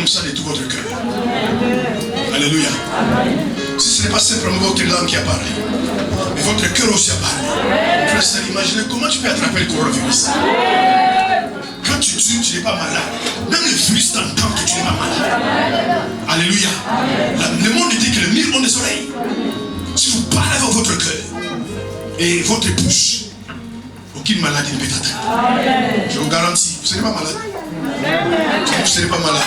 comme ça de tout votre cœur. Alléluia. Si ce n'est pas simplement votre langue qui a parlé, mais votre cœur aussi a parlé. Frère, imaginez comment tu peux attraper le coronavirus. Quand tu tues, tu n'es pas malade. Même le virus t'entend que tu n'es pas malade. Alléluia. Le monde dit que le mire ont des oreilles. Si vous parlez avec votre cœur et votre bouche, aucune maladie ne peut t'atteindre. Je vous garantis, vous ne serez pas malade. Vous ne serez pas malade.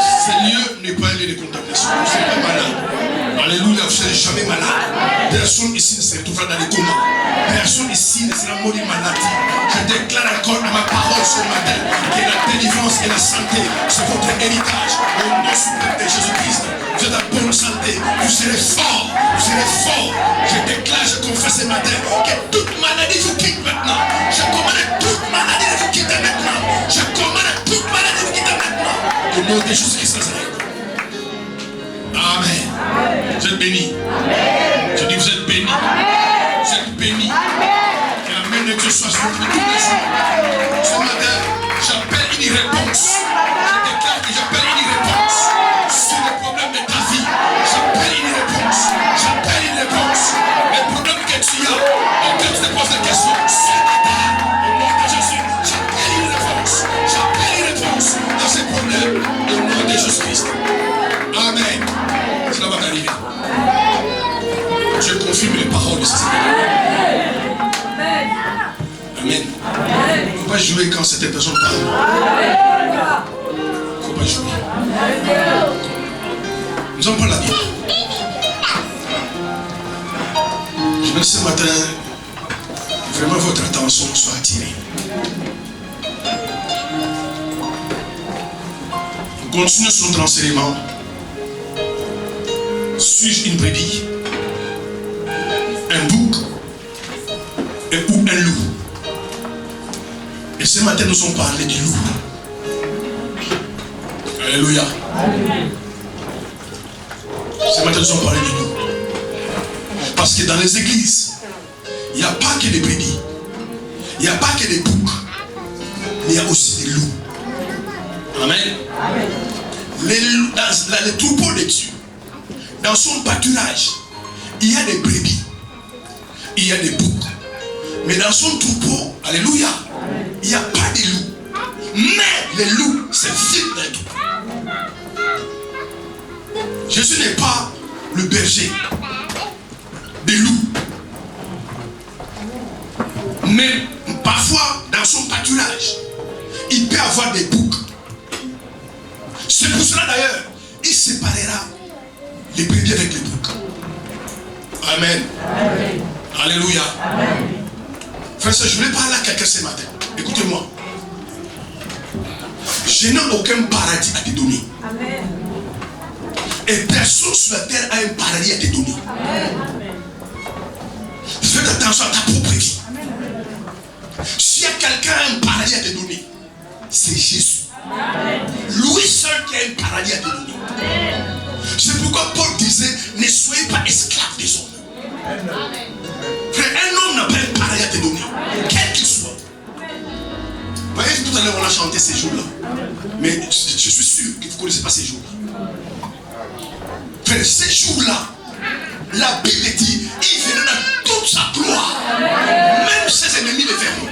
Ce lieu n'est pas un lieu de contamination. Vous ne serez pas malade. Alléluia, vous ne serez jamais malade. Personne ici ne se retrouvera dans les comas. Personne ici ne sera mort d'une maladie. Je déclare encore à ma parole ce matin que la délivrance et la santé, c'est votre héritage. Au nom suprême de Jésus-Christ, vous êtes en bonne santé. Vous serez fort. Vous serez fort. Je déclare, je confesse ce matin que toute maladie vous quitte maintenant. Je commande toute maladie de vous quitter maintenant. Je commande toute maladie de vous quitter maintenant. Au nom de Jésus-Christ Nazareth. Amen. Vous êtes bénis. Je dis vous êtes bénis. Vous êtes bénis. Que la main de Dieu soit sur vous tous les jours. Ce matin, j'appelle une réponse. Je déclare que j'appelle une réponse sur les problèmes de ta vie. J'appelle une réponse. J'appelle une réponse. Les problèmes que tu as, auxquels tu te poses des questions, ce matin, au nom de Jésus, j'appelle une réponse. J'appelle une réponse à ces problèmes au nom de Jésus-Christ. Amen. Cela va t'arriver. Je confirme les paroles de ce Seigneur. Amen. Il ne faut pas jouer quand cette personne parle. Il ne faut pas jouer. Nous allons prendre la Bible. Je veux que ce matin, vraiment votre attention soit attirée. Nous continuons sur notre enseignement. Suis-je une brebis, un bouc ou un loup? Et ce matin, nous allons parler du loup. Alléluia. Ce matin, nous allons parler du loup. Parce que dans les églises, il n'y a pas que des brebis, il n'y a pas que des boucs, mais il y a aussi des loups. Amen. Les troupeaux de Dieu, dans son pâturage, il y a des brebis, il y a des boucs. Mais dans son troupeau, alléluia, il n'y a pas de loups. Mais les loups, c'est vite dans les troupeaux. Jésus n'est pas le berger des loups. Mais parfois, dans son pâturage, il peut avoir des boucs. C'est pour cela d'ailleurs, il séparera les brebis avec les boucs. Amen. Amen. Alléluia. Amen. Frère, je voulais parler à quelqu'un ce matin. Écoutez-moi. Je n'ai aucun paradis à te donner. Amen. Et personne sur la terre a un paradis à te donner. Amen. Faites attention à ta propre vie. S'il y a quelqu'un qui a un paradis à te donner, c'est Jésus. Amen. Lui seul qui a un paradis à te donner. Amen. C'est pourquoi Paul disait, ne soyez pas esclaves des hommes. Amen. Frère, un homme n'a pas un paradis à te donner, quel qu'il soit. Vous voyez, tout à l'heure on a chanté ces jours-là. Mais je suis sûr que vous ne connaissez pas ces jours-là. Frère, ces jours-là, la Bible dit, il verra dans toute sa gloire. Même ses ennemis le verront.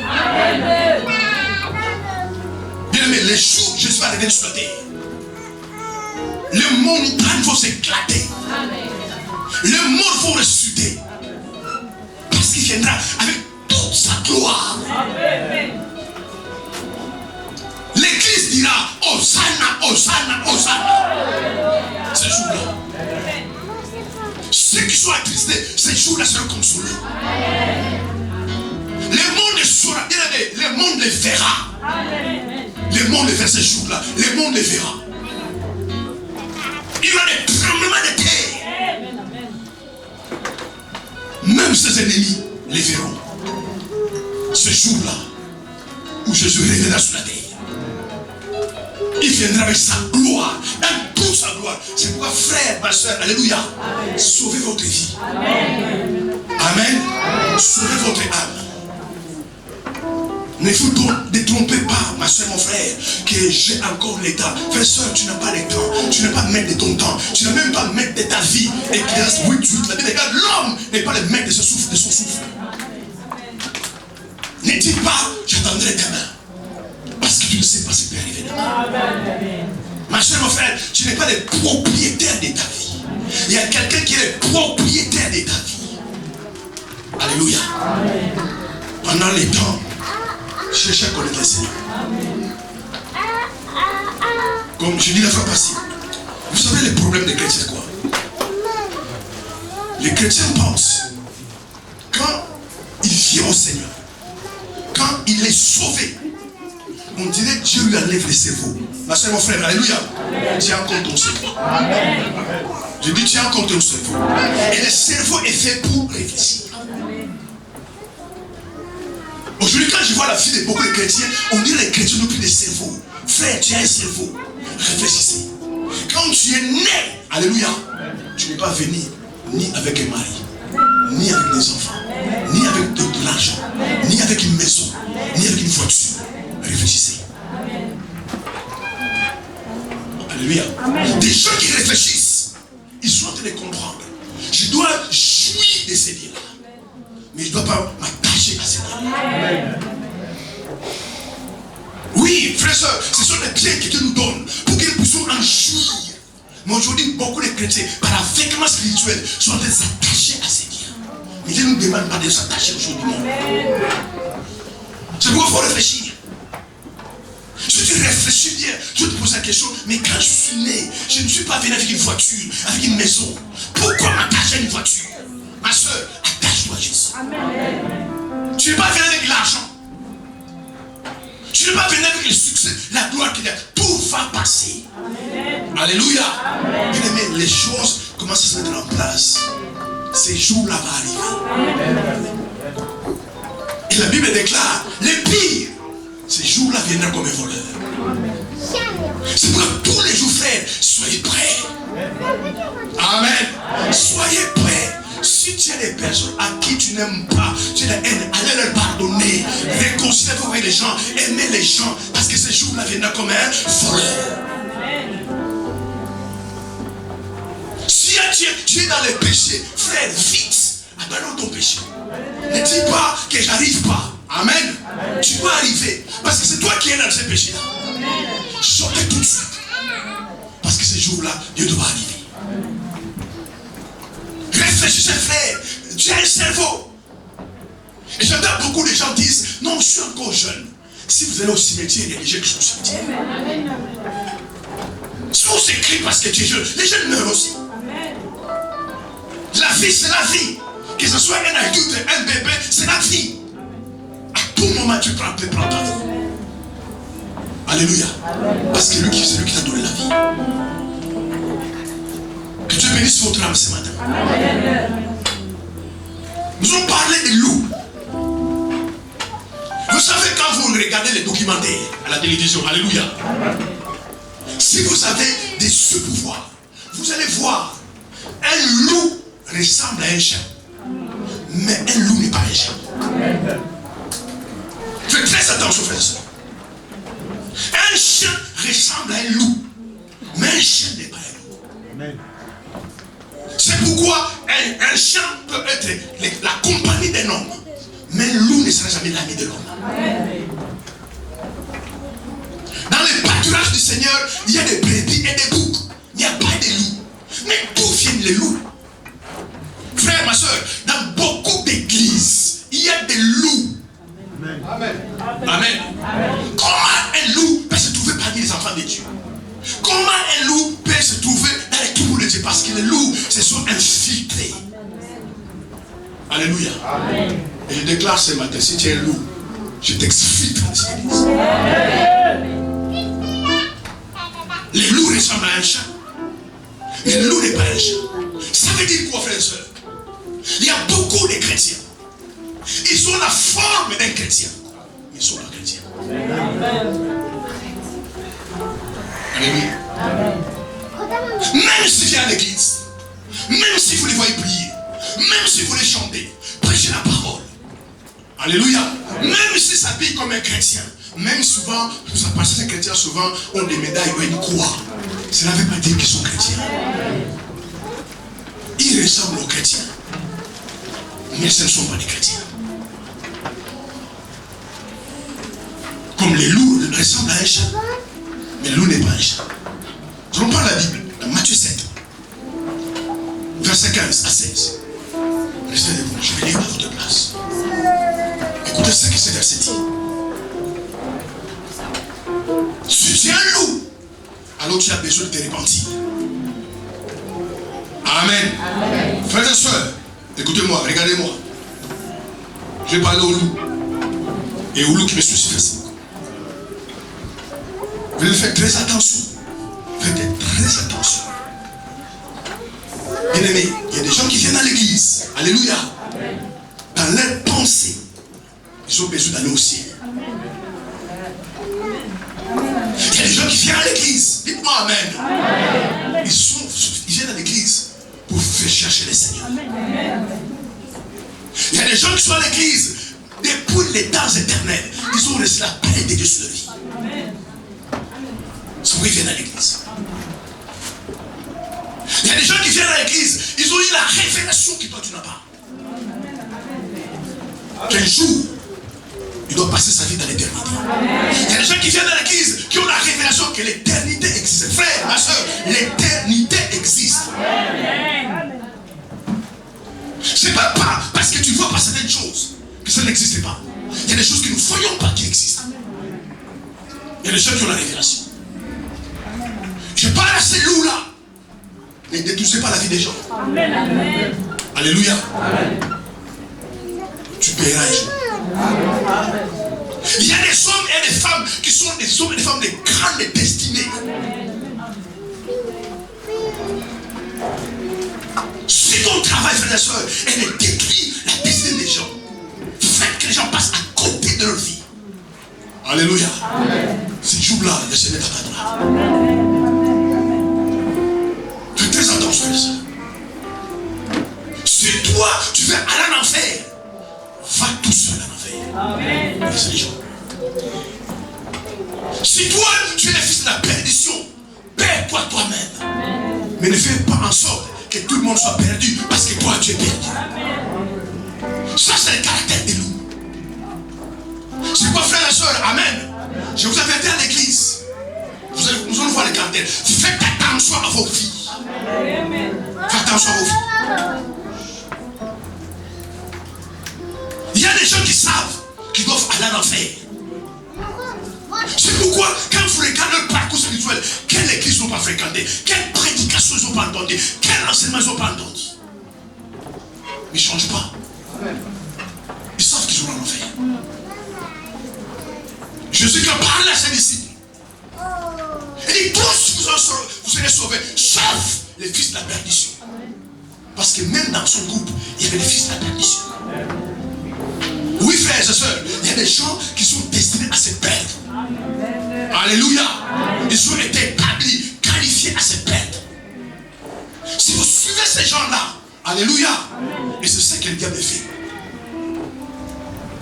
Bien aimé, les jours où Jésus va revenir sur la terre, les montagnes vont s'éclater. Les morts vont ressusciter. Parce qu'il viendra avec toute sa gloire. L'église dira Hosanna, Hosanna, Hosanna. Ce jour-là. Ceux qui sont attristés, ces jours-là seront consolés. Le monde les saura, bien aimé, le monde les verra. Le monde les verra ces jours-là. Le monde les verra. Il y aura des tremblements de terre. Même ses ennemis les verront. Ce jour-là où Jésus reviendra sur la terre, il viendra avec sa gloire, dans toute sa gloire. C'est pourquoi, frère, ma soeur, alléluia, sauvez votre vie. Amen. Amen. Sauvez votre âme. Ne vous détrompez pas, ma soeur, mon frère, que j'ai encore le temps. Frère, soeur, tu n'as pas le temps. Tu n'as pas maître de ton temps. Tu n'as même pas maître de ta vie. Et qu'il reste 8-8. La Bible regarde, l'homme n'est pas le maître de son souffle. Ne dis pas, j'attendrai demain. Parce que tu ne sais pas ce qui peut arriver demain. Ma soeur, mon frère, tu n'es pas le propriétaire de ta vie. Il y a quelqu'un qui est le propriétaire de ta vie. Alléluia. Pendant les temps, cherchez à connaître le Seigneur. Comme je dis la fois passée, vous savez le problème des chrétiens, quoi? Les chrétiens pensent, quand il vient au Seigneur, quand il est sauvé, on dirait que Dieu lui enlève le cerveau. Ma soeur, mon frère, alléluia. Tiens compte ton cerveau. Je dis, tiens compte ton cerveau. Et le cerveau est fait pour réfléchir. Aujourd'hui, quand je vois la vie de beaucoup de chrétiens, on dit que les chrétiens n'ont plus de cerveau. Frère, tu as un cerveau. Réfléchissez. Quand tu es né, alléluia, tu n'es pas venu ni avec un mari, ni avec des enfants, ni avec de l'argent, ni avec une maison, ni avec une voiture. Réfléchissez. Alléluia. Des gens qui réfléchissent, ils sont en train de comprendre. Je dois jouir de ces biens-là. Mais je ne dois pas m'attacher à ces biens. Oui, frères et sœurs, ce sont les biens que Dieu nous donne pour que nous puissions en jouir. Mais aujourd'hui, beaucoup de chrétiens, par l'aveuglement spirituel, sont en train de s'attacher à ces biens. Mais Dieu ne nous demande pas de s'attacher aujourd'hui. C'est pourquoi il faut réfléchir. Si tu réfléchis bien, je te pose la question, mais quand je suis né, je ne suis pas venu avec une voiture, avec une maison. Pourquoi m'attacher à une voiture? Ma soeur, attache-toi à Jésus. Amen. Tu n'es pas venu avec l'argent. Tu n'es pas venu avec le succès, la gloire qu'il y a. Tout va passer. Amen. Alléluia. Bien aimé, les choses commencent à se mettre en place. Ces jours-là vont arriver. Amen. Et la Bible déclare, les pires, ces jours-là viendront comme un voleur. C'est pour tous les jours, frères, soyez prêts. Amen. Soyez prêts. Si tu as des personnes à qui tu n'aimes pas, tu as la haine, allez leur pardonner. Réconciliez-vous avec les gens, aimez les gens, parce que ces jours-là viendront comme un voleur. Si tu es dans le péché, frère, vite, abandonne ton péché. Ne dis pas que j'arrive pas. Amen. Amen. Tu peux arriver. Parce que c'est toi qui es dans ce péché-là. Sortez tout de suite. Parce que ces jours-là, Dieu doit arriver. Amen. Réfléchissez, frère. Tu as un cerveau. Et j'entends beaucoup de gens disent, non, je suis encore jeune. Si vous allez au cimetière, il y a des gens qui sont au cimetière. Si on s'écrit parce que tu es jeune, les jeunes meurent aussi. Amen. La vie, c'est la vie. Que ce soit un adulte, un bébé, c'est la vie. À tout moment, tu peux prendre ta vie. Alléluia. Parce que c'est lui qui t'a donné la vie. Que Dieu bénisse votre âme ce matin. Nous allons parler des loups. Vous savez, quand vous regardez les documentaires à la télévision, alléluia, si vous avez des sous-pouvoirs, vous allez voir, un loup ressemble à un chien. Mais un loup n'est pas un chien. Faites très attention, frères et sœurs. Un chien ressemble à un loup. Mais un chien n'est pas un loup. C'est pourquoi un chien peut être la compagnie d'un homme. Mais un loup ne sera jamais l'ami de l'homme. Dans les pâturages du Seigneur, il y a des brebis et des boucs. Il n'y a pas de loups. Mais d'où viennent les loups? Frère, ma soeur, dans beaucoup d'églises, il y a des loups. Amen. Amen. Comment un loup peut se trouver parmi les enfants de Dieu? Comment un loup peut se trouver dans les trous de Dieu? Parce que les loups se sont infiltrés. Alléluia. Amen. Et je déclare ce matin, si tu es un loup, je t'exfiltre dans cette église. Les loups ressemblent à un chat. Mais le loup n'est pas un chat. Ça veut dire quoi, frères et sœurs? Il y a beaucoup de chrétiens. Ils ont la forme d'un chrétien. Ils sont pas chrétiens. Alléluia. Même si tu es à l'église, même si vous les voyez prier, même si vous les chantez, prêchez la parole, Alléluia. Même s'ils s'habillent comme un chrétien, même souvent, parce que ces chrétiens souvent ont des médailles ou une croix. Cela ne veut pas dire qu'ils sont chrétiens. Ils ressemblent aux chrétiens. Mais ce ne sont pas des chrétiens. Comme les loups ressemblent à un chat. Mais le loup n'est pas un chat. Je reprends la Bible, dans Matthieu 7, verset 15 à 16. Restez debout, je vais lire à votre place. Écoutez ce que ce verset dit. Si tu es un loup, alors tu as besoin de te repentir. Amen. Amen. Frères et sœurs, écoutez-moi, regardez-moi. Je vais parler au loup. Et au loup qui me suit sur Facebook. Vous devez faire très attention. Faites très attention. Bien aimé, il y a des gens qui viennent à l'église. Alléluia. Dans leur pensée, ils ont besoin d'aller au ciel. Il y a des gens qui viennent à l'église. Dites-moi amen. Ils viennent à l'église pour faire chercher les seigneurs. Il y a des gens qui sont à l'église depuis les temps éternels. Ils ont reçu la paix de Dieu sur leur vie. C'est pourquoi ils viennent à l'église. Il y a des gens qui viennent à l'église, ils ont eu la révélation que toi tu n'as pas. Qu'un jour, il doit passer sa vie dans l'éternité. Il y a des gens qui viennent à l'église qui ont la révélation que l'éternité existe. Frère, ma soeur, l'éternité existe. C'est pas parce que tu vois pas certaines choses que ça n'existe pas. Il y a des choses que nous ne voyons pas qui existent. Il y a des gens qui ont la révélation. Je parle à ces loups-là. Ne détruisez pas la vie des gens. Amen, amen. Alléluia. Amen. Tu paieras un jour. Amen. Il y a des hommes et des femmes qui sont des hommes et des femmes de grandes destinées. Si ton travail, frères et sœurs, est de détruire la destinée des gens, faites que les gens passent à côté de leur vie. Alléluia. Amen. Ce jour-là, le Seigneur t'attendra. Faites très attention, frères et sœurs. Si toi, tu veux aller en enfer, va tout seul en enfer. Amen. C'est les gens. Si toi, tu es le fils de la perdition, perds-toi toi-même. Amen. Mais ne fais pas en sorte que tout le monde soit perdu parce que toi, tu es perdu. Amen. Ça, c'est le caractère des loups. C'est quoi, frères et sœurs? Amen. Je vous avais dit à l'église. Nous allons voir le caractère. Faites attention à vos vies. Amen. Faites attention à vos vies. Il y a des gens qui savent qu'ils doivent aller en enfer. C'est pourquoi, quand vous regardez leur parcours spirituel, quelle église ils n'ont pas fréquenté, quelle prédication ils n'ont pas entendu, quel enseignement ils n'ont pas entendu. Ils ne changent pas. Ils savent qu'ils vont en enfer. Jésus qui a parlé à ses disciples. Il dit tous vous serez sauvés, sauf les fils de la perdition. Parce que même dans son groupe, il y avait les fils de la perdition. Oui, frères et sœurs, il y a des gens qui sont destinés à se perdre. Alléluia. Ils ont été établis, qualifiés à se perdre. Si vous suivez ces gens-là, alléluia, et c'est ça que le diable fait.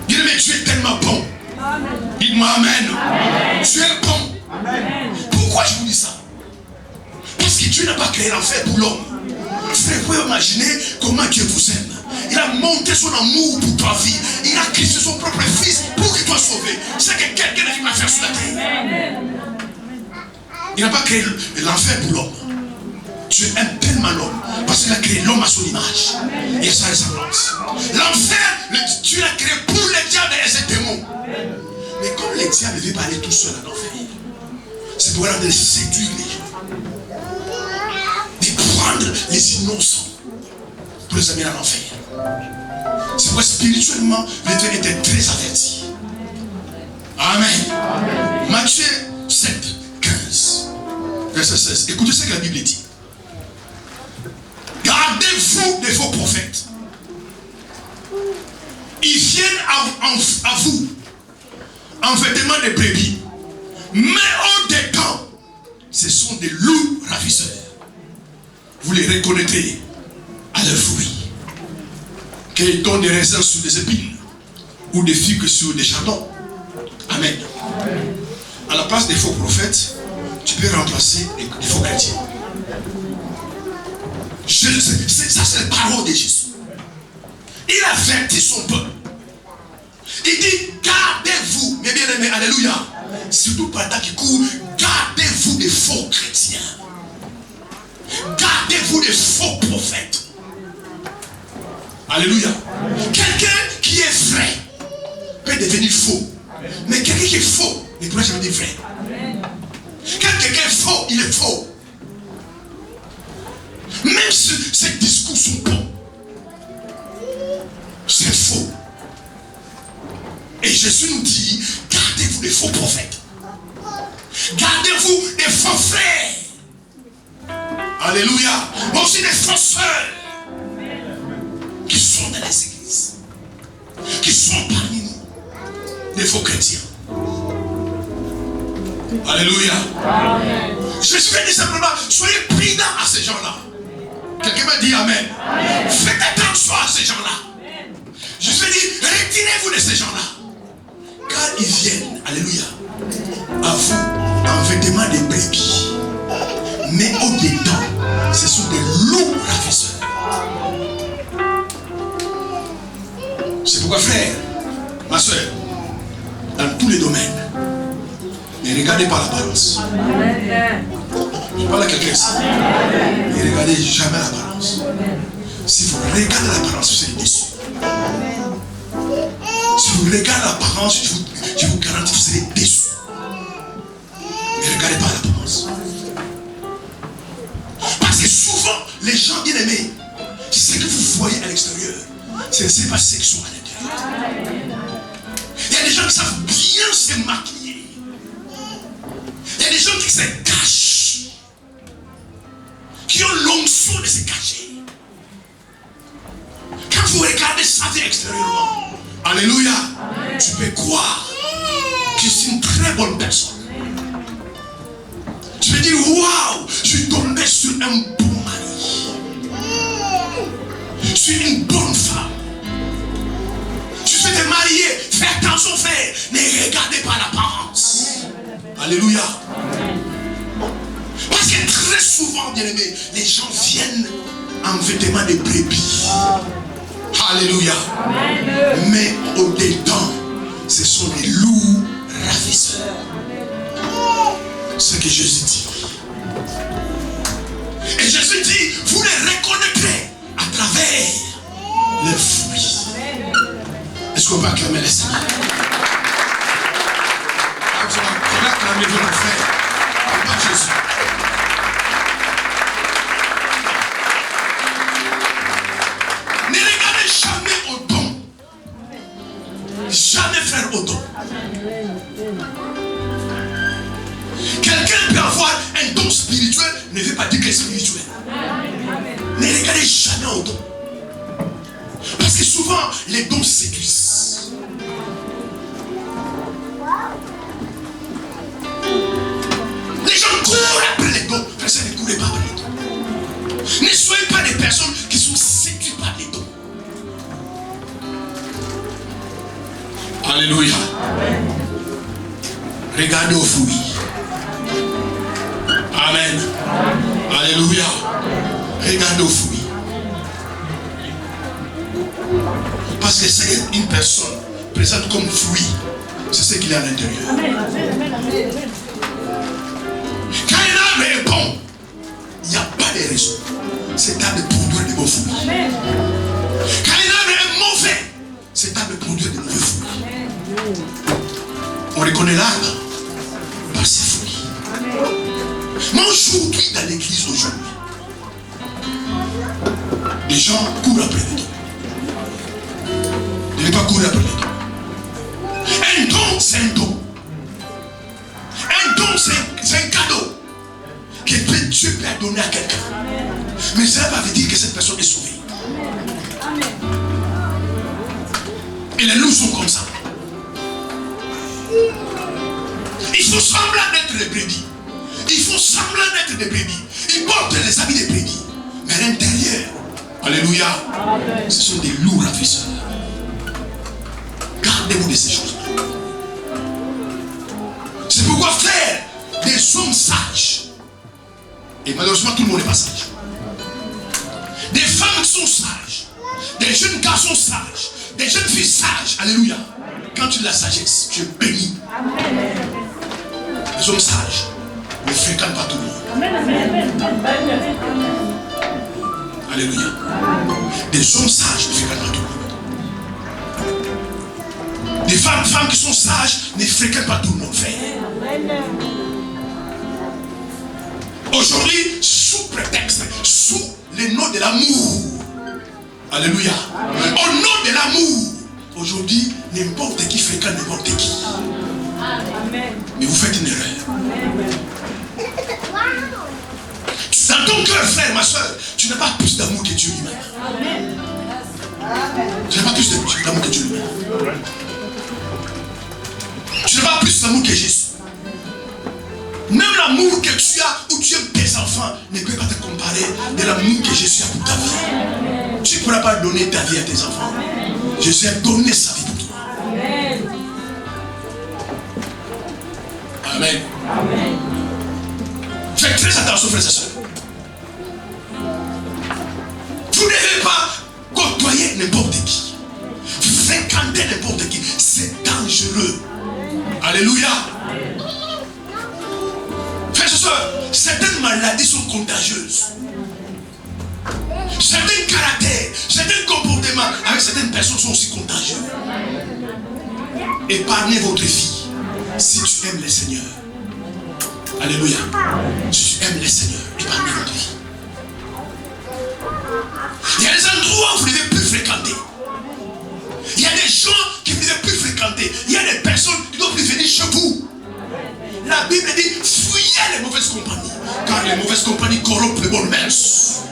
Il dit, mais tu es tellement bon. Dites-moi amen. Amen. Tu es bon. Amen. Pourquoi je vous dis ça? Parce que Dieu n'a pas créé l'enfer pour l'homme. Frère, vous pouvez imaginer comment Dieu vous aime. Il a monté son amour pour ta vie. Il a Christ son propre fils pour qu'il soit sauvé. C'est que quelqu'un n'a pas faire sur la terre. Il n'a pas créé l'enfer pour l'homme. Dieu aime tellement l'homme parce qu'il a créé l'homme à son image et à sa ressemblance. L'enfer, Dieu l'a créé pour le diable et ses démons. Mais comme le diable ne veut pas aller tout seul à l'enfer, c'est pour aller séduire les gens, de prendre les innocents pour les amener à l'enfer. C'est pourquoi spirituellement, le Dieu était très averti. Amen. Amen. Matthieu 7, 15, verset 16. Écoutez ce que la Bible dit. Gardez-vous de vos prophètes. Ils viennent à vous en vêtements de brebis, mais au dedans, ce sont des loups ravisseurs. Vous les reconnaîtrez à leurs fruits. Qu'ils donnent des raisins sous des épines, ou des figues sur des chardons. Amen. À la place des faux prophètes, tu peux remplacer des faux chrétiens. Ça, c'est la parole de Jésus. Il avertit son peuple. Il dit, gardez-vous, mes bien-aimés, alléluia. Surtout par temps qui court, gardez-vous des faux chrétiens. Gardez-vous des faux prophètes. Alléluia. Quelqu'un qui est vrai peut devenir faux. Mais quelqu'un qui est faux ne pourra jamais devenir vrai. Quand quelqu'un est faux, il est faux. Même si ces discours sont bons, c'est faux. Et Jésus nous dit, gardez-vous des faux prophètes. Gardez-vous des faux frères. Alléluia. Mais aussi des faux sœurs qui sont dans les églises, qui sont parmi nous, des faux chrétiens. Alléluia. Jésus dit simplement, soyez prudents à ces gens-là. Quelqu'un m'a dit amen. Faites attention à ces gens-là. Jésus dit, retirez-vous de ces gens-là. Car ils viennent, alléluia, à vous en vêtements de brebis. Mais au-dedans, ce sont des loups ravisseurs. C'est pourquoi, frère, ma soeur, dans tous les domaines, ne regardez pas l'apparence. Je parle à quelqu'un ici. Ne regardez jamais l'apparence. Si vous regardez l'apparence, vous serez déçu. Si vous regardez l'apparence, je vous garantis que vous serez déçu. Ne regardez pas l'apparence. Parce que souvent, les gens bien aimés, ce que vous voyez à l'extérieur, ce n'est pas ce qu'ils sont à l'intérieur. Il y a des gens qui savent bien se maquiller. Il y a des gens qui se cachent, qui ont l'onction de se cacher. Quand vous regardez sa vie extérieurement, alléluia, tu peux croire que c'est une très bonne personne. Tu peux dire, waouh, je suis tombé sur un bon mari. Je suis une bonne femme. Tu sais te marier, fais attention, frère. Ne regardez pas l'apparence. Alléluia. Parce que très souvent, bien aimé, les gens viennent en vêtements de brebis. Alléluia. Mais au-dedans, ce sont des loups ravisseurs. Ce que Jésus dit. Et Jésus dit, vous les reconnaîtrez à travers les fruits. Est-ce qu'on peut acclamer les Seigneurs? On va acclamer votre frère. Pas Jésus. Ne regardez jamais au don. Jamais faire au don. Quelqu'un peut avoir un don spirituel, ne veut pas dire que c'est spirituel. Ne regardez jamais au don. Parce que souvent, les dons séduisent. Les gens courent après les dons. Personne ne court pas après les dons. Ne soyez pas des personnes qui sont séduites par les dons. Alléluia. Regardez aux fruits. Amen. Alléluia. Regardez aux fruits. Parce que c'est une personne présente comme fruit, c'est ce qu'il y a à l'intérieur. Quand un arbre est bon, il n'y a pas de raison. C'est à de produire de bons fruits. Quand un arbre est mauvais, c'est à de produire de mauvais fruits. On reconnaît l'arbre par ses fruits. Mais aujourd'hui, dans l'église aujourd'hui, les gens courent après les dons. Ne pas courir après les dons. Un don, c'est un don. Un don, c'est un cadeau que Dieu peut donner à quelqu'un. Mais cela va dire que cette personne est sauvée. Et les loups sont comme ça. Ils font semblant d'être des brebis. Ils font semblant d'être des brebis. Ils portent les habits des brebis. Mais à l'intérieur, alléluia, ce sont des loups ravisseurs. Gardez-vous de ces choses-là. C'est pourquoi faire des hommes sages. Et malheureusement, tout le monde n'est pas sage. Des femmes sont sages. Des jeunes garçons sages. Des jeunes filles sages. Alléluia. Quand tu as la sagesse, tu es béni. Les hommes sages ne fréquentent pas tout le monde. Alléluia. Des hommes sages ne fréquentent pas tout le monde. Des femmes qui sont sages ne fréquentent pas tout le monde. Aujourd'hui, sous prétexte, sous le nom de l'amour. Alléluia. Au nom de l'amour. Aujourd'hui, n'importe qui fréquente n'importe qui. Mais vous faites une erreur. Dans ton cœur, frère, ma soeur, tu n'as pas plus d'amour que Dieu lui-même. Tu n'as pas plus d'amour que Dieu lui-même. Tu n'as pas plus d'amour que Jésus. Même l'amour que tu as, où tu aimes tes enfants, ne peut pas te comparer de l'amour que Jésus a pour ta vie. Tu ne pourras pas donner ta vie à tes enfants. Jésus a donné sa vie pour toi. Amen. Amen. Faites très attention, frères et sœurs. Vous ne devez pas côtoyer n'importe qui. Fréquenter n'importe qui. C'est dangereux. Alléluia. Frères et sœurs, certaines maladies sont contagieuses. Certains caractères, certains comportements avec certaines personnes sont aussi contagieux. Épargnez votre vie si tu aimes le Seigneur. Alléluia. Si tu aimes le Seigneur, épargnez votre vie. Il y a des endroits où vous ne devez plus fréquenter. Il y a des gens qui ne devez plus fréquenter. Il y a des personnes qui ne doivent plus venir chez vous. La Bible dit, fuyez les mauvaises compagnies. Car les mauvaises compagnies corrompent les bonnes mœurs.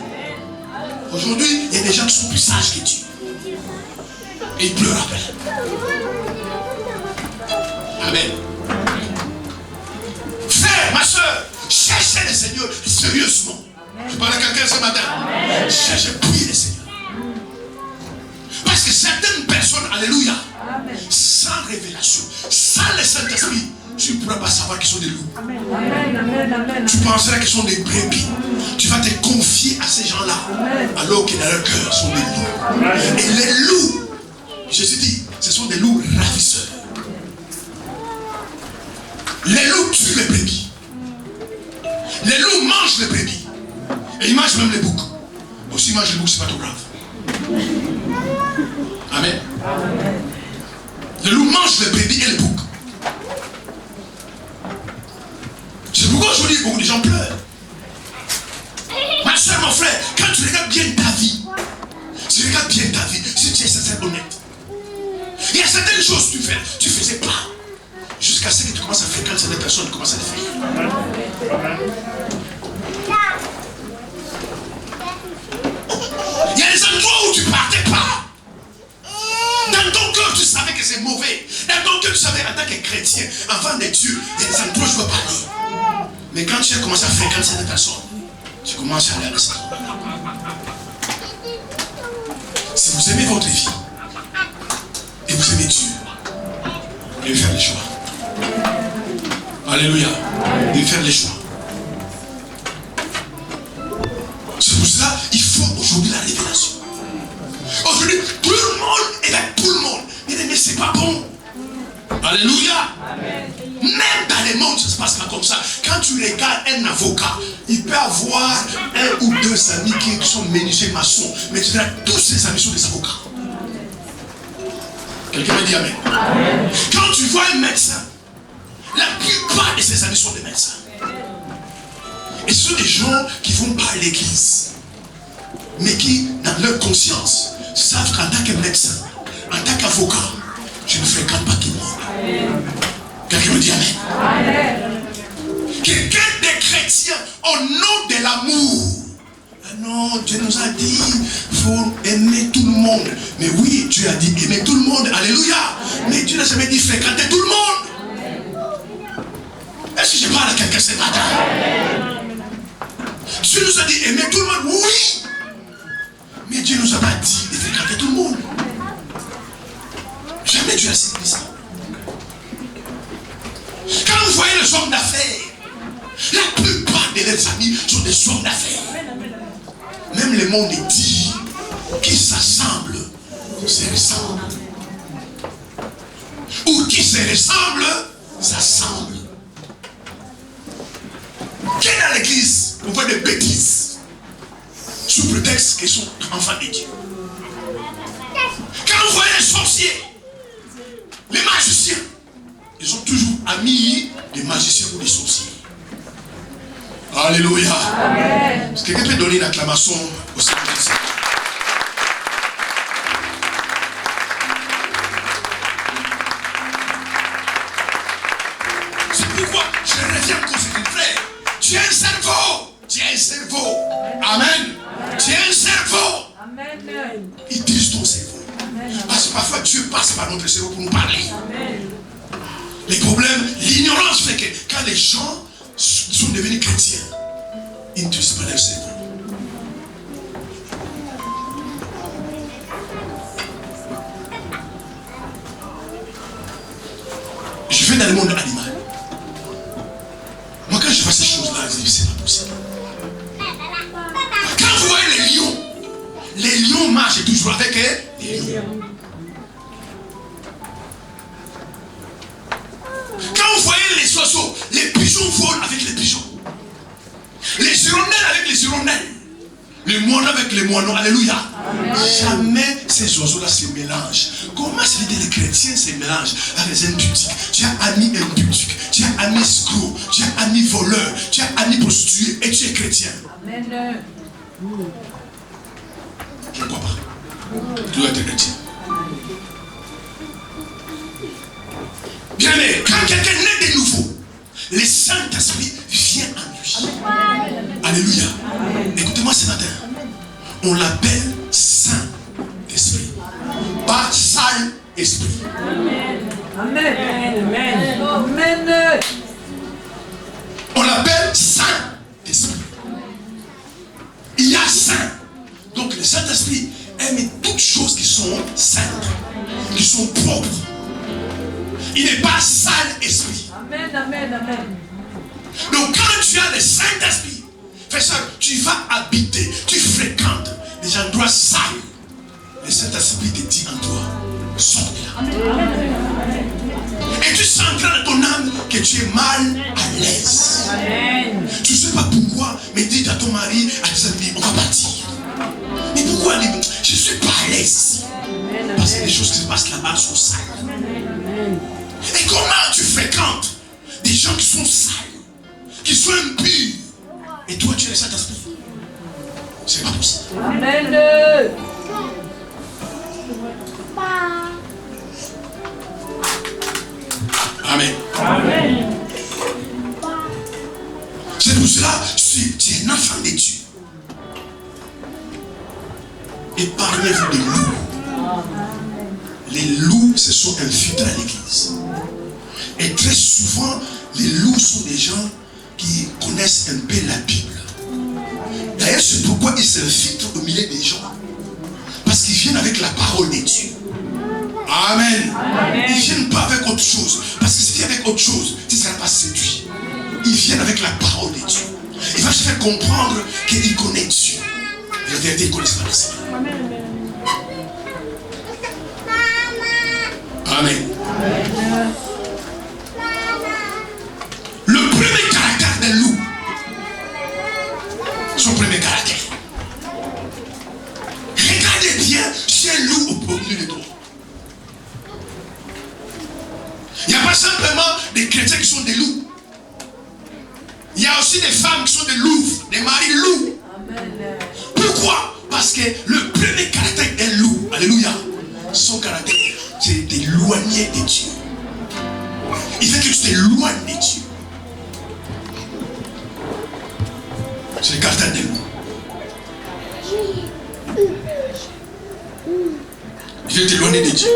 Aujourd'hui, il y a des gens qui sont plus sages que Dieu. Et ils pleurent après. Amen. Frère, ma soeur, cherchez le Seigneur sérieusement. Je parle à quelqu'un ce matin. Cherchez, priez le Seigneur. Parce que certaines personnes, alléluia, sans révélation, sans le Saint-Esprit, tu ne pourras pas savoir qu'ils sont des loups. Tu penseras qu'ils sont des brebis. Tu vas te confier à ces gens-là, alors que dans leur cœur sont des loups. Et les loups, Jésus dit, ce sont des loups ravisseurs. Les loups tuent les brebis. Les loups mangent les brebis. Et ils mangent même les boucs. Aussi ils mangent les boucs, c'est pas trop grave. Amen. Les loups mangent les brebis et les boucs. C'est pourquoi aujourd'hui beaucoup de gens pleurent. Ma soeur, mon frère, quand tu regardes bien ta vie, si tu es sincère, honnête, il y a certaines choses que tu ne faisais pas. Jusqu'à ce que tu commences à fréquenter certaines personnes, tu commences à les faire. Il y a des endroits où tu ne partais pas. Dans ton cœur, tu savais que c'est mauvais. Dans ton cœur, tu savais en tant que chrétien, enfant de Dieu, il y a des endroits où je ne veux pas aller. Mais quand tu as commencé à fréquenter certaines personnes, tu commences à aller à l'extérieur. Si vous aimez votre vie et vous aimez Dieu, vous devez faire les choix. Alléluia. Vous devez faire les choix. C'est pour ça qu'il faut aujourd'hui la révélation. Aujourd'hui, tout le monde est avec tout le monde. Mais c'est pas bon. Alléluia. Amen. Même dans les mondes, ça ne se passe pas comme ça. Quand tu regardes un avocat, il peut avoir un ou deux amis qui sont menuisiers maçons. Mais tu verras, tous ses amis sont des avocats. Quelqu'un me dit amen. Amen. Quand tu vois un médecin, la plupart de ses amis sont des médecins. Et ce sont des gens qui vont pas à l'église, mais qui, dans leur conscience, savent qu'en tant que médecin, en tant qu'avocat, je ne fréquente pas tout le monde. Quelqu'un me dit amen. Amen. Quelqu'un des chrétiens au nom de l'amour. Non, Dieu nous a dit, il faut aimer tout le monde. Mais oui, Dieu a dit aimer tout le monde. Alléluia. Mais Dieu n'a jamais dit fréquenter tout le monde. Est-ce que je parle à quelqu'un ce matin? Dieu nous a dit aimer tout le monde. Oui. Mais Dieu nous a pas dit de fréquenter tout le monde. Jamais. que Dieu a séduit ça. Quand vous voyez les hommes d'affaires, la plupart de leurs amis sont des hommes d'affaires. Même le monde dit qui s'assemble se ressemble. Ou qui se ressemble, s'assemble. Qui est dans l'église, on voit des bêtises. Sous prétexte qu'ils sont enfants de Dieu. Quand vous voyez les sorciers, les magiciens, ils sont toujours amis des magiciens ou des sorciers. Alléluia. Amen. Est-ce que quelqu'un peut donner une acclamation au Seigneur? C'est pourquoi je reviens comme c'est frère. Tu as un cerveau. Tu as un cerveau. Amen. Tu as un cerveau. Amen. Ils disent ton cerveau. Amen. Parce que parfois Dieu passe par notre cerveau pour nous parler. Amen. Les problèmes, l'ignorance fait que quand les gens sont devenus chrétiens, ils ne touchent pas leur cerveau. Je vais dans le monde animal. Moi, quand je vois ces choses-là, je dis c'est pas possible. Quand vous voyez les lions marchent toujours avec les lions. Quand vous voyez les oiseaux, les pigeons volent avec les pigeons. Les hirondelles avec les hirondelles. Les moineaux avec les moineaux. Alléluia. Amen. Jamais ces oiseaux-là se mélangent. Comment ça veut dire les chrétiens se mélangent avec les impudiques? Tu as ami impudique, tu as ami escroc, tu as ami voleur, tu as ami prostitué et tu es chrétien. Amen. Je ne crois pas. Tu dois être chrétien. Bien aimé, quand quelqu'un naît de nouveau, le Saint-Esprit vient en lui. Alléluia. Écoutez-moi ce matin. On l'appelle Saint-Esprit. Pas sale esprit. Amen. Amen. Amen. On l'appelle Saint-Esprit. Il y a Saint. Donc le Saint-Esprit aime toutes choses qui sont saintes, qui sont propres. Il n'est pas sale esprit. Amen, amen, amen. Donc quand tu as le Saint-Esprit, frère, tu vas habiter, tu fréquentes des endroits sales. Le Saint-Esprit te dit en toi, sors de là. Et tu sentiras dans ton âme que tu es mal à l'aise. Amen. Tu ne sais pas pourquoi, mais dis à ton mari, à tes amis, on va partir. Mais pourquoi? Je ne suis pas à l'aise. Parce que les choses qui se passent là-bas sont sales. Et comment tu fréquentes des gens qui sont sales, qui sont impurs, et toi tu es le Saint-Esprit? C'est pas possible. Amen. Amen. Amen. C'est pour cela que tu es un enfant de Dieu. Épargnez-vous des loups. Les loups se sont infiltrés à l'église. Et très souvent, les loups sont des gens qui connaissent un peu la Bible. D'ailleurs, c'est pourquoi ils s'infiltrent au milieu des gens. Parce qu'ils viennent avec la parole de Dieu. Amen. Amen. Ils ne viennent pas avec autre chose. Parce que s'ils viennent avec autre chose, tu ne seras pas séduit. Ils viennent avec la parole de Dieu. Il va se faire comprendre qu'il connaît Dieu. Et la vérité, il ne connaît pas le Seigneur. Amen. Amen. Le premier caractère d'un loup, son premier caractère. Regardez bien, c'est un loup au milieu de toi. Il n'y a pas simplement des chrétiens qui sont des loups. Il y a aussi des femmes qui sont des loups, des maris loups. Amen. Pourquoi? Parce que le premier caractère d'un loup, alléluia, son caractère, c'est d'éloigner de Dieu. Il fait que tu t'éloignes de Dieu. C'est le caractère d'un loup. Il veut t'éloigner de Dieu.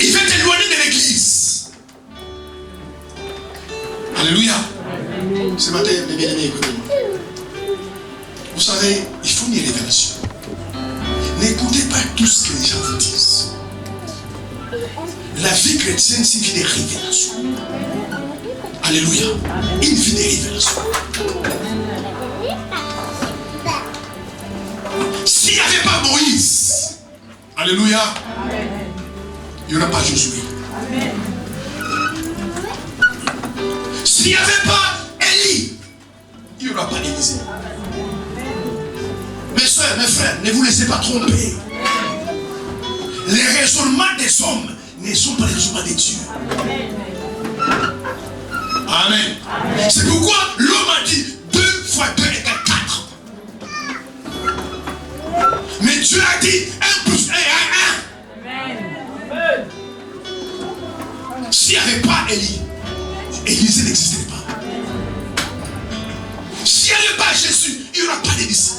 Il veut t'éloigner de l'église. Alléluia. Ce matin, mes bien-aimés, écoutez-moi. Vous savez, il faut une révélation. N'écoutez pas tout ce que les gens vous disent. La vie chrétienne, c'est une vie de révélation. Alléluia. Une vie de révélation. S'il n'y avait pas Moïse, alléluia, il n'y aurait pas Josué. S'il n'y avait pas Élie, il n'y aura pas Élisée. Mes soeurs, mes frères, ne vous laissez pas tromper. Les raisonnements des hommes ne sont pas les raisonnements de Dieu. Amen. C'est pourquoi l'homme a dit 2 fois 2 égale 4. Mais Dieu a dit 1 plus 1 égale 1. S'il n'y avait pas Élie, Élisée n'existerait pas. S'il n'y avait pas Jésus, il n'y aura pas d'Élisée.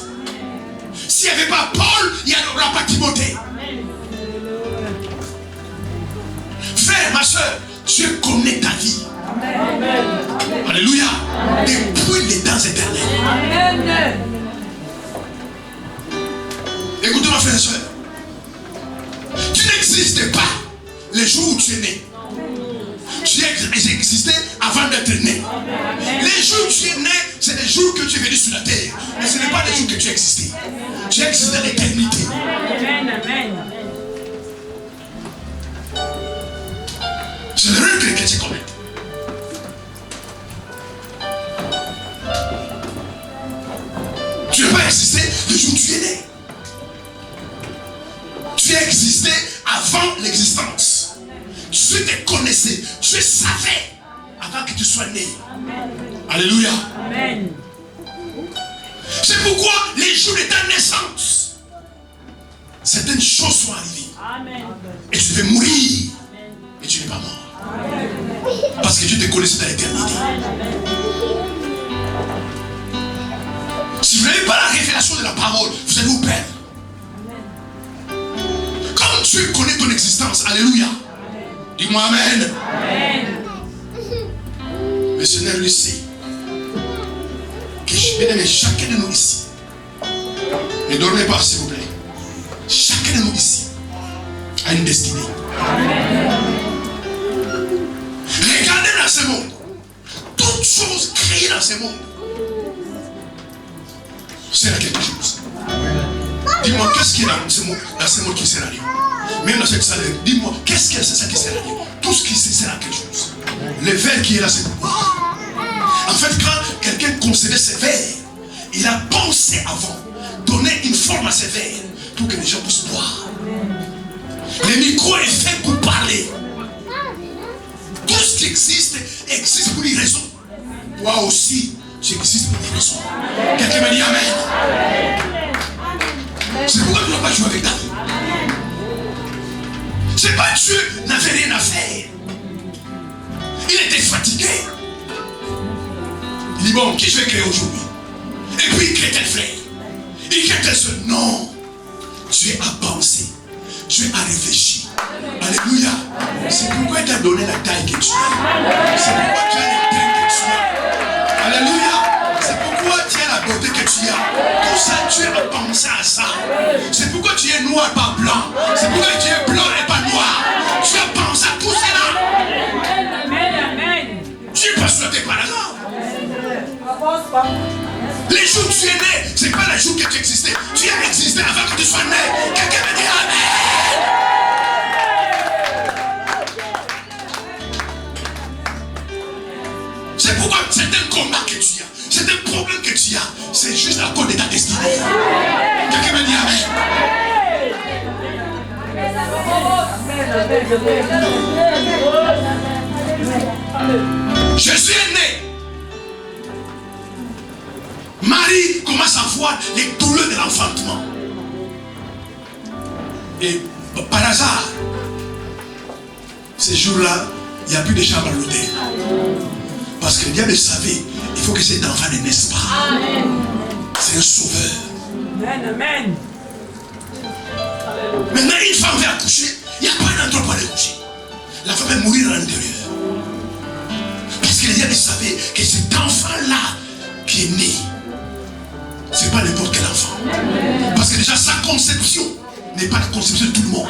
S'il n'y avait pas Paul, il n'y aura pas Timothée. Frère, ma soeur, Dieu connaît ta vie. Amen. Alléluia. Depuis les temps éternels. Amen. Écoutez-moi, frère et soeur. Tu n'existais pas les jours où tu es né. Tu existais avant d'être né. Les jours où tu es né, c'est les jours que tu es venu sur la terre. Mais ce n'est pas les jours que tu as existé. Tu as existé dans l'éternité. Amen. C'est l'erreur que les chrétiens commettent. Tu n'as pas existé le jour où tu es né. Tu as existé avant l'existence. Tu te connaissais, tu savais avant que tu sois né. Amen. Alléluia. Amen. C'est pourquoi les jours de ta naissance, certaines choses sont arrivées. Amen. Et tu devais mourir. Amen. Et tu n'es pas mort. Amen. Parce que Dieu te connaissait dans l'éternité. Si vous n'avez pas la révélation de la parole, vous allez vous perdre. Comme Dieu connaît ton existence, alléluia. Dis-moi amen. Amen. Le Seigneur le sait. Que bien aimé, chacun de nous ici. Ne dormez pas, s'il vous plaît. Chacun de nous ici a une destinée. Amen. Regardez dans ce monde. Toutes choses créées dans ce monde. C'est à quelque chose. Dis-moi, qu'est-ce qu'il y a dans ce monde qui sert à rien? Même dans cette salle, dis-moi, qu'est-ce que c'est ça qui sert à rien? Tout ce qui sert à quelque chose. Le verre qui est là, c'est pour boire. En fait, quand quelqu'un concevait ses verres, il a pensé avant, donner une forme à ses verres pour que les gens puissent boire. Le micro est fait pour parler. Tout ce qui existe pour une raison. Toi aussi, tu existes pour une raison. Quelqu'un m'a dit amen. C'est pourquoi tu ne dois pas jouer avec ta vie. C'est pas Dieu n'avait rien à faire. Il était fatigué. Il dit bon, qui je vais créer aujourd'hui? Et puis il crée tel frère. Il crée tel seul. Non. Dieu a pensé. Dieu a réfléchi. Alléluia. C'est pourquoi il t'a donné la taille que tu as. C'est pourquoi tu as les têtes que tu as. Alléluia. C'est pourquoi tu as la beauté que tu as. Tout ça, Dieu a pensé à ça. C'est pourquoi tu es noir, pas blanc. C'est pourquoi tu es blanc et pas noir. Tu as pensé à tout cela. Dieu n'est pas souhaité par hasard. Les jours où tu es né, ce n'est pas les jours que tu existais. Tu as existé avant que tu sois né. Quelqu'un me dit amen. C'est pourquoi c'est un combat que tu as. C'est un problème que tu as. C'est juste à cause de ta destinée. Quelqu'un me dit amen. Jésus est né. Marie commence à voir les douleurs de l'enfantement. Et par hasard, ces jours-là, il n'y a plus de chambre à l'hôtel. Parce que le diable savait, il faut que cet enfant ne naisse pas. C'est un sauveur. Amen, amen. Maintenant, une femme va accoucher, il n'y a pas un endroit pour aller coucher. La femme va mourir à l'intérieur. Parce que le diable savait que cet enfant-là qui est né, c'est pas n'importe quel enfant. Parce que déjà sa conception n'est pas la conception de tout le monde.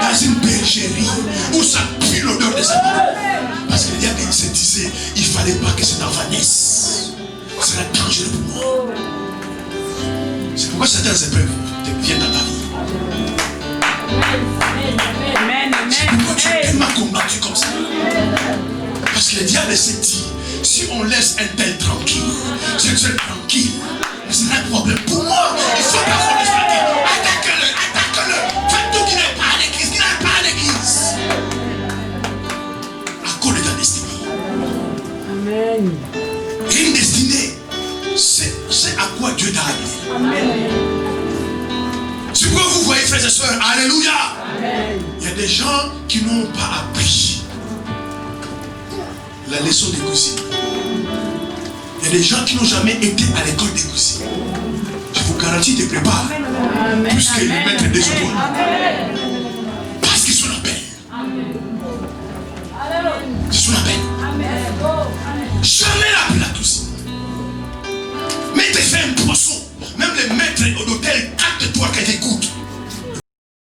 Dans une bergerie où ça pue l'odeur des animaux. Parce que le diable se disait, il ne fallait pas que cet enfant naisse. Ce serait dangereux pour moi. C'est pourquoi certaines épreuves viennent dans ta vie. C'est pourquoi tu es tellement combattu comme ça. Parce que le diable se dit, si on laisse un tel tranquille, c'est seul tranquille, c'est un problème pour moi. Il faut qu'on laisse tranquille. Attaque-le, attaque-le. Faites tout qu'il n'ait pas à l'église, qu'il n'ait pas à l'église. À cause de ta destinée. Amen. Une destinée, c'est à quoi Dieu t'a appelé. Amen. C'est pourquoi vous voyez, frères et sœurs, alléluia. Amen. Il y a des gens qui n'ont pas appris la leçon des cousines. Il y a des gens qui n'ont jamais été à l'école des cousines. Je vous garantis, te prépare. Puisque le maître des autres. Parce qu'ils sont la paix. Ils sont la paix. Jamais la paix la cousine. Mais tu fais un poisson. Même les maîtres d'hôtel